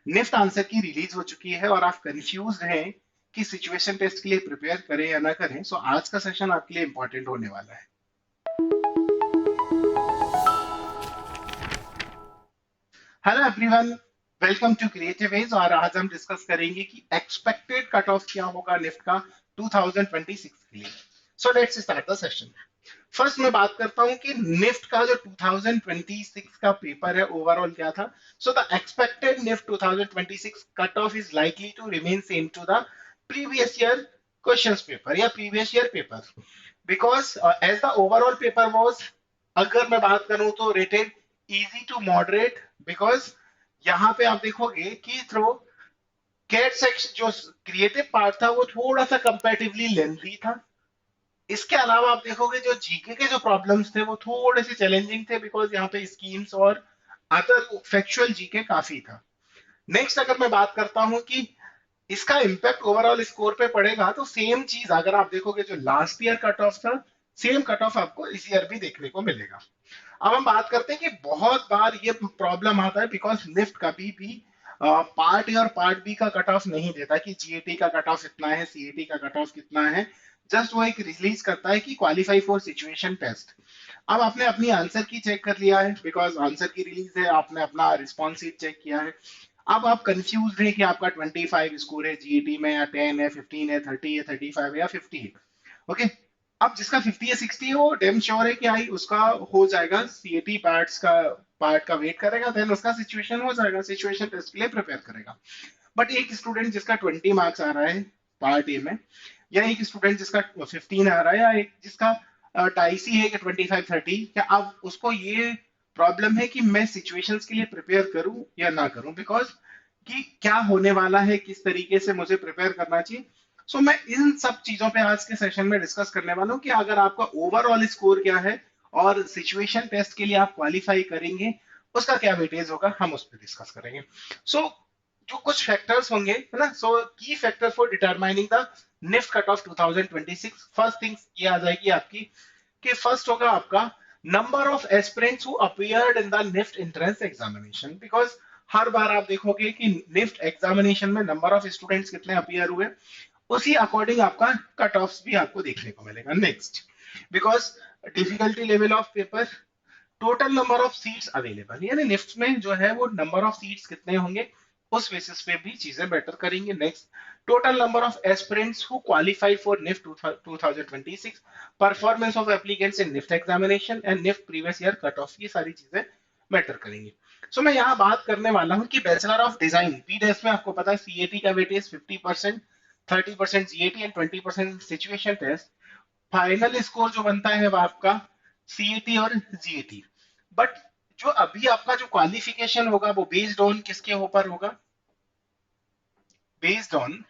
NIFT answer की release हो चुकी है और आप कंफ्यूज हैं कि सिचुएशन टेस्ट के लिए प्रिपेयर करें या ना करें, सो आज का सेशन आपके लिए इंपॉर्टेंट होने वाला है। Hello everyone, welcome to Creative Edge. और आज हम डिस्कस करेंगे कि एक्सपेक्टेड कट ऑफ क्या होगा निफ्ट का 2026 के लिए। So let's start the session. First मैं बात करता हूं कि निफ्ट का जो 2026 का पेपर है ओवरऑल क्या था। So the expected NIFT 2026 cut off is likely to remain same to the previous year questions paper या previous year paper, because as the overall paper was, अगर मैं बात करूं तो rated easy to moderate, because यहाँ पे आप देखोगे कि थ्रो कैट सेक्शन जो क्रिएटिव पार्ट था वो थोड़ा सा कंपैरेटिवली लेंथी था। इसके अलावा आप देखोगे जो जीके के जो प्रॉब्लम्स थे वो थोड़े से चैलेंजिंग थे, बिकॉज यहाँ पे स्कीम्स और अदर फैक्चुअल जीके काफी था। नेक्स्ट अगर मैं बात करता हूँ कि इसका इम्पैक्ट ओवरऑल स्कोर पे पड़ेगा, तो सेम चीज अगर आप देखोगे जो लास्ट ईयर कट ऑफ था, सेम कट ऑफ आपको इस ईयर भी देखने को मिलेगा। अब हम बात करते हैं कि बहुत बार ये प्रॉब्लम आता है, बिकॉज निफ्ट कभी भी पार्ट ए और पार्ट बी का कट ऑफ नहीं देता कि जीएटी का कट ऑफ इतना है, सीएटी का कट ऑफ कितना है। जस्ट वो एक रिलीज करता है कि क्वालिफाई फॉर सिचुएशन टेस्ट। अब आपने अपनी आंसर की चेक कर लिया है, बिकॉज आंसर की रिलीज है, आपने अपना रिस्पॉन्स शीट चेक किया है। अब आप कंफ्यूज हैं कि आपका 25 स्कोर है जीएटी में, या 10 है, 15 है, 30 है, 35 है, या 50 है। ओके। अब जिसका 50 या 60 है वो डेम श्योर है कि आई उसका हो जाएगा, सीएटी पार्ट का वेट करेगा, देन उसका सिचुएशन हो जाएगा, सिचुएशन टेस्ट के लिए प्रिपेयर करेगा। बट एक स्टूडेंट जिसका 20 मार्क्स आ रहा है पार्ट ए में, या एक स्टूडेंट जिसका 15 आ रहा है, या एक जिसका टाइसी है कि 25-30, क्या अब उसको ये प्रॉब्लम है कि मैं सिचुएशंस के लिए प्रिपेयर करूं या ना करूं, बिकॉज कि क्या होने वाला है, किस तरीके से मुझे प्रिपेयर करना चाहिए। सो मैं इन सब चीजों पे आज के सेशन में डिस्कस करने वाला हूँ कि अगर आपका ओवरऑल स्कोर क्या है और सिचुएशन टेस्ट के लिए आप क्वालिफाई करेंगे, उसका क्या वेटेज होगा, हम उस पर डिस्कस करेंगे। सो जो कुछ फैक्टर्स होंगे, है ना, so key factor for determining the NIFT cut off 2026, first thing ये आ जाएगी आपकी कि फर्स्ट होगा आपका number of aspirants who appeared in the NIFT entrance examination, because हर बार आप देखोगे कि निफ्ट एग्जामिनेशन में नंबर ऑफ स्टूडेंट्स कितने अपीयर हुए, उसी अकॉर्डिंग आपका कट ऑफ भी आपको देखने को मिलेगा। Next, because difficulty level of paper, total number of seats available, यानी निफ्ट में जो है वो नंबर ऑफ सीट्स कितने होंगे उस बेसिस पे भी चीजें बेटर करेंगे। Next, total number of aspirants who qualified for NIFT 2026, performance of applicants in NIFT examination and NIFT previous year cut off, ये सारी चीजें मैटर करेंगी। सो मैं यहाँ बात करने वाला हूँ कि बैचलर ऑफ डिजाइन पीडेस में आपको पता है सीएटी का weightage 50%, 30% GAT and 20% situation test. Final score जो बनता है वो आपका सीएटी और जीएटी। बट जो अभी आपका जो क्वालिफिकेशन होगा वो बेस्ड ऑन किसके ऊपर होगा, based on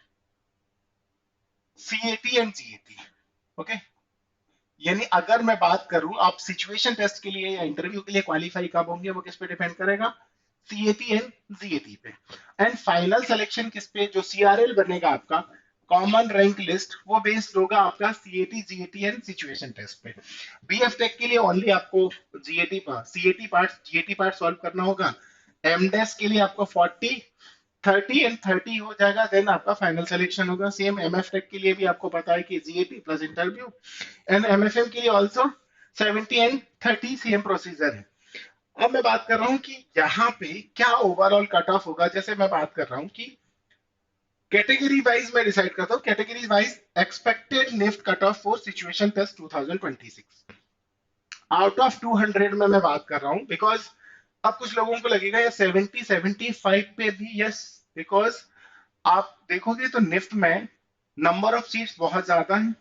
CAT and GAT. Okay, यानी अगर मैं बात करूं आप सिचुएशन टेस्ट के लिए या इंटरव्यू के लिए क्वालिफाई कब होंगे, वो किस पे डिपेंड करेगा, सीएटी एंड जीएटी पे। एंड फाइनल सिलेक्शन किस पे, जो सीआरएल बनेगा आपका कॉमन रैंक लिस्ट, वो बेस्ड होगा आपका CAT, GAT and situation test पे। बीएफ टेक के लिए ओनली आपको GAT part, CAT part, GAT part solve करना होगा। एमडेस के लिए आपको 40, 30 हो जाएगा, देन आपका फाइनल सिलेक्शन होगा। सेम एमएफ टेक के लिए भी आपको पता है कि GAT plus interview, and MFM के लिए ऑल्सो 70 एंड 30 सेम प्रोसीजर है। अब मैं बात कर रहा हूं कि यहाँ पे क्या ओवरऑल कट ऑफ होगा। जैसे मैं बात कर रहा हूँ कि कैटेगरी वाइज मैं डिसाइड करता हूँ, category wise expected NIFT cut off for situation test 2026 out of 200 में मैं बात कर रहा हूँ, बिकॉज अब कुछ लोगों को लगेगा या 70-75 पे भी यस, बिकॉज आप देखोगे तो निफ्ट में नंबर ऑफ सीट्स बहुत ज्यादा है,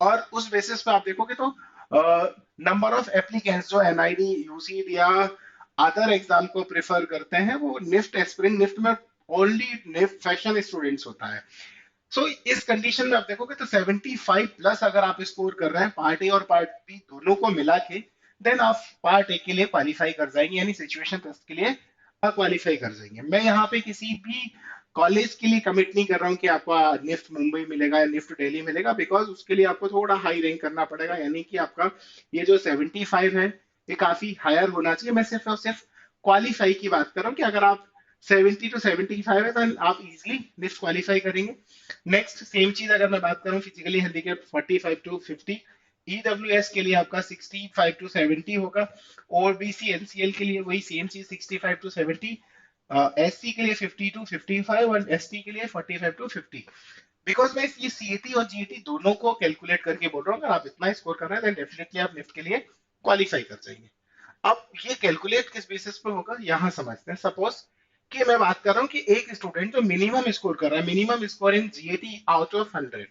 और उस बेसिस पे आप देखोगे तो नंबर ऑफ एप्लीकेंट्स जो एनआईडी, यूसीड या अदर एग्जाम को प्रेफर करते हैं, वो निफ्ट एस्पिरेंट, निफ्ट में ओनली निफ्ट फैशन स्टूडेंट्स होता है। सो इस कंडीशन में आप देखोगे तो 75 प्लस अगर आप स्कोर कर रहे हैं पार्ट ए और पार्ट बी दोनों को मिला के, देन आप पार्ट ए के लिए क्वालिफाई कर जाएंगे, यानी सिचुएशन टेस्ट के लिए क्वालिफाई कर जाएंगे। मैं यहाँ पे किसी भी कॉलेज के लिए कमिट नहीं कर रहा हूँ कि आपको निफ्ट मुंबई मिलेगा या निफ्ट दिल्ली मिलेगा, बिकॉज उसके लिए आपको थोड़ा हाई रैंक करना पड़ेगा, यानी कि आपका ये जो 75 है ये काफी हायर होना चाहिए। मैं सिर्फ और सिर्फ क्वालिफाई की बात कर रहा हूँ कि अगर आप 70 to 75 है, तो आप इजीली निफ्ट क्वालिफाई करेंगे। नेक्स्ट सेम चीज अगर मैं बात करूं फिजिकली हैंडीकैप 45 टू 50, ईडब्ल्यूएस के लिए आपका 65 टू 70 होगा, ओबीसी एनसीएल के लिए वही सेम चीज 65 टू 70, एससी के लिए 50 टू 55 और एसटी के लिए 45 टू 50। बिकॉज मैं ये सीएटी और जीएटी दोनों को कैलकुलेट करके बोल रहा हूँ, अगर आप इतना स्कोर कर रहे हैं देन डेफिनेटली आप निफ्ट के लिए क्वालिफाई कर जाएंगे। अब ये कैलकुलेट किस बेसिस पे होगा यहाँ समझते हैं। सपोज कि मैं बात कर रहा हूँ कि एक स्टूडेंट जो मिनिमम स्कोर कर रहा है, minimum score in GAT out of 100,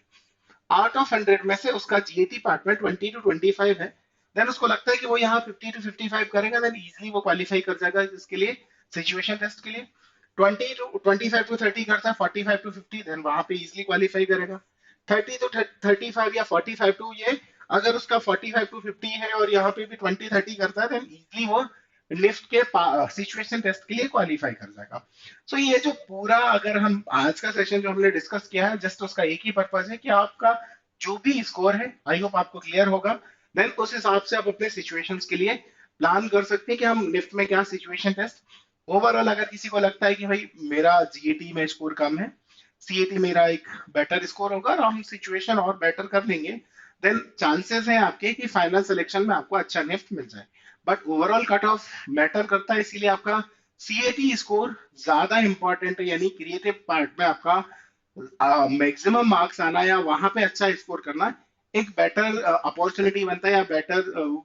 out of 100 में से उसका जीएटी पार्ट में 20 टू 25 है, देन उसको लगता है कि वो यहाँ 50 टू 55 करेगा, देन इजीली वो क्वालिफाई कर जाएगा इसके लिए, सिचुएशन टेस्ट के लिए। 25 टू 30 करता है, 45 टू 50, देन वहां पे इजीली क्वालिफाई करेगा। 30 टू 35 या 45 टू ये, अगर उसका 45 टू 50 है और यहाँ पे भी 20-30 करता है, देन इजीली वो लिफ्ट के सिचुएशन टेस्ट के लिए क्वालिफाई कर जाएगा। सो ये जो पूरा अगर हम आज का सेशन जो हमने डिस्कस किया है, जस्ट उसका एक ही पर्पज है कि आपका जो भी स्कोर है, आई होप आपको क्लियर होगा, देन उस हिसाब से आप अपने सिचुएशंस के लिए प्लान कर सकते हैं कि हम निफ्ट में क्या सिचुएशन टेस्ट। ओवरऑल अगर किसी को लगता है कि भाई मेरा जीएटी में स्कोर कम है, सीएटी मेरा एक बेटर स्कोर होगा और हम सिचुएशन और बेटर कर लेंगे, देन चांसेस हैं आपके कि फाइनल सिलेक्शन में आपको अच्छा निफ्ट मिल जाए। But overall cut off matter करता है, इसीलिए आपका सीएटी स्कोर ज्यादा इंपॉर्टेंट है, यानी क्रिएटिव पार्ट में आपका मैक्सिमम मार्क्स आना या वहां पे अच्छा स्कोर करना एक बेटर अपॉर्चुनिटी बनता है या बेटर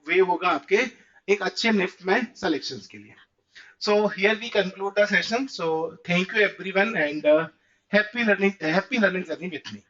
वे होगा आपके एक अच्छे निफ्ट में सिलेक्शंस के लिए। So here we conclude the session. So thank you everyone and happy learning journey with me.